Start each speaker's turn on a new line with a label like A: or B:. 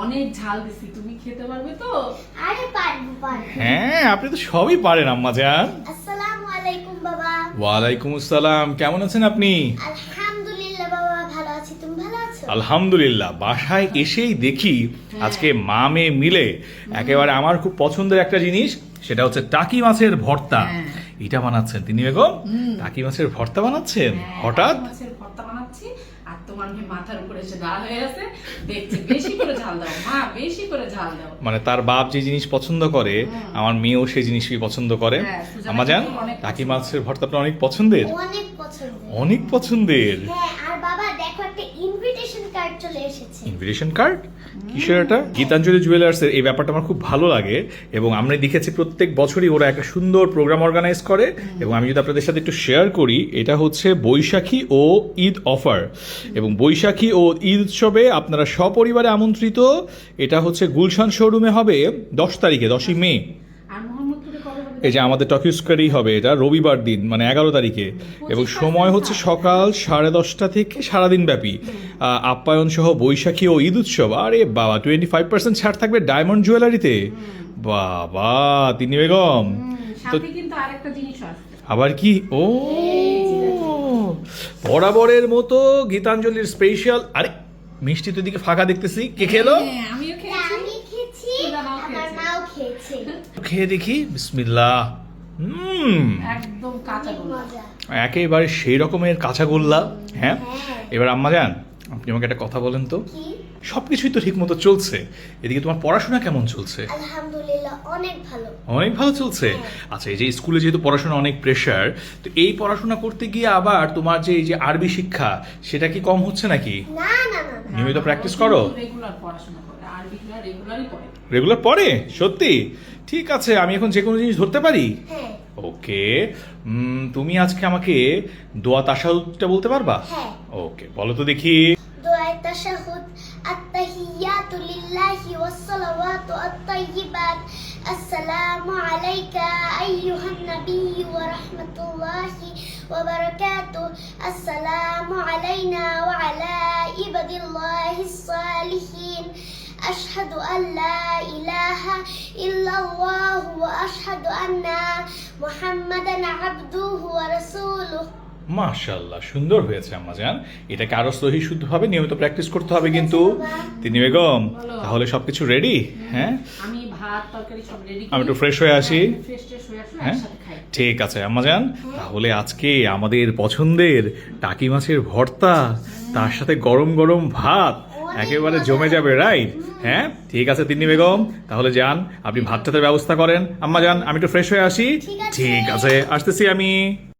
A: অনেক ঝাল দিছি, তুমি খেতে পারবে তো?
B: আরে পারবো পারবো।
C: হ্যাঁ, আপনি তো সবই পারেন আম্মাজান।
B: আসসালামু আলাইকুম বাবা।
C: ওয়ালাইকুম আসসালাম, কেমন আছেন আপনি?
B: আলহামদুলিল্লাহ বাবা, ভালো আছি, তুমি ভালো আছো?
C: আলহামদুলিল্লাহ। বাসায় এসেই দেখি আজকে মা মেয়ে মিলে একেবারে আমার খুব পছন্দের একটা জিনিস, সেটা হচ্ছে টাকি মাছের ভর্তা। এটা বানাচ্ছেন তিনি বেগম? টাকি মাছের ভর্তা বানাচ্ছেন হঠাৎ?
A: মাছের ভর্তা বানাচ্ছি আর তোমার মেয়ে মাথার উপরে এসে দাঁড়া হয়ে আছে, দেখছে বেশি করে ঝাল দাও মা, বেশি করে ঝাল দাও।
C: মানে তার বাপ যে জিনিস পছন্দ করে আমার মেয়েও সেই জিনিসই পছন্দ করে।
A: হ্যাঁ, সুজানা
C: আম্মাজান,
A: কিন্তু অনেক
C: টাকি
A: পছন্দ।
C: মাছের ভর্তা আপনার অনেক পছন্দের?
B: অনেক পছন্দ।
C: অনেক পছন্দের।
B: হ্যাঁ, আর বাবা দেখো একটা ইনভিটেশন কার্ড চলে এসেছে।
C: Invitation card? কিসের এটা? গীতাঞ্জলি জুয়েলার্সের এই ব্যাপারটা আমার খুব ভালো লাগে এবং আমরা দেখেছি প্রত্যেক বছরই ওরা একটা সুন্দর প্রোগ্রাম অর্গানাইজ করে। এবং আমি যদি আপনাদের সাথে একটু শেয়ার করি, এটা হচ্ছে বৈশাখী ও ঈদ অফার। এবং বৈশাখী ও ঈদ উৎসবে আপনারা সপরিবারে আমন্ত্রিত। এটা হচ্ছে গুলশান শোরুমে হবে 10 তারিখে, 10ই মে।
A: আর মোহাম্মদপুরে কবে হবে?
C: এই যে আমাদের টকিও স্কোয়ারেই হবে, এটা রবিবার দিন মানে 11 তারিখে। এবং সময় হচ্ছে সকাল 10:30 থেকে সারাদিন ব্যাপী আপ্যায়ন সহ বৈশাখী ও ঈদ উৎসব। আরে বাবা, 25% ছাড় থাকবে ডায়মন্ড জুয়েলারিতে। বাবা তিনি বেগম,
A: সাথে কিন্তু আরেকটা জিনিস আছে।
C: আবার কি? ও বরাবরের মতো গীতাঞ্জলির স্পেশাল। আরে মিষ্টি তো দিকে ফাঁকা দেখতেছি, কে খেলো?
A: হ্যাঁ, আমিও খেয়েছি।
B: আমি খেয়েছি,
A: সুজানাও
B: আমার
A: খেয়েছে।
B: মাও খেয়েছে।
C: খেয়ে দেখি, বিসমিল্লাহ।
A: একদম কাঁচা গোলা।
B: মজা।
C: একেবারে সেই রকমের কাঁচা গোল্লা। হ্যাঁ,
B: হ্যাঁ।
C: এবার আম্মাজান আপনি আমাকে একটা কথা বলেন তো,
B: কি?
C: সবকিছুই তো ঠিক মতো চলছে, এদিকে তোমার পড়াশোনা কেমন চলছে?
B: আলহামদুলিল্লাহ অনেক ভালো।
C: অনেক ভালো চলছে। আচ্ছা, এই যে স্কুলে যেহেতু পড়াশোনা অনেক প্রেশার, তো এই পড়াশোনা করতে গিয়ে আবার তোমার যে এই যে আরবি শিক্ষা, সেটা কি কম হচ্ছে নাকি?
B: না না না না।
C: নিয়মিত প্র্যাকটিস করো?
A: রেগুলার পড়াশোনা করে, আরবিগুলো রেগুলারই পড়ে।
C: রেগুলার পড়ে? সত্যি? ঠিক আছে, আমি এখন যে কোনো জিনিস ধরতে পারি?
B: হ্যাঁ
C: ওকে, তুমি আজকে আমাকে দোয়া তাশাহুদটা বলতে পারবা?
B: হ্যাঁ।
C: ওকে, বলো তো দেখি।
B: দোয়া তাশাহুদ। আত্তাহিয়াতু লিল্লাহি ওয়াসসালাওয়াতু আত-তাইয়্যিবাত। আসসালামু আলাইকা আইয়ুহান নাবিয়্যু ওয়া রাহমাতুল্লাহি ওয়া বারাকাতুহু। আসসালামু আলাইনা ওয়া আলা ইবাদিল্লাহিস সালিহিন। আশহাদু আল্লা ইলাহা ইল্লাল্লাহু ওয়া আশহাদু আন্না মুহাম্মাদান আবদুহু ওয়া রাসূলুহু।
C: মাশাআল্লাহ, সুন্দর হয়েছে আম্মাজান। এটাকে আরো সহি শুদ্ধভাবে নিয়মিত প্র্যাকটিস করতে হবে কিন্তু। তিনি বেগম, তাহলে সবকিছু রেডি? হ্যাঁ,
A: আমি ভাত তরকারি সব রেডি করি।
C: আমি একটু ফ্রেশ হয়ে আসি।
A: ফ্রেশ হয়ে আসো,
C: হ্যাঁ
A: একসাথে খাই।
C: ঠিক আছে আম্মাজান, তাহলে আজকে আমাদের পছন্দের টাকি মাছের ভর্তা, তার সাথে গরম গরম ভাত একেবারে জমে যাবে, রাইট? হ্যাঁ ঠিক আছে তিন্নি বেগম, তাহলে যান আপনি ভাতটাতে ব্যবস্থা করেন। আম্মাজান আমি একটু ফ্রেশ হয়ে আসি।
B: ঠিক আছে।
C: ঠিক আছে, আসতেছি আমি।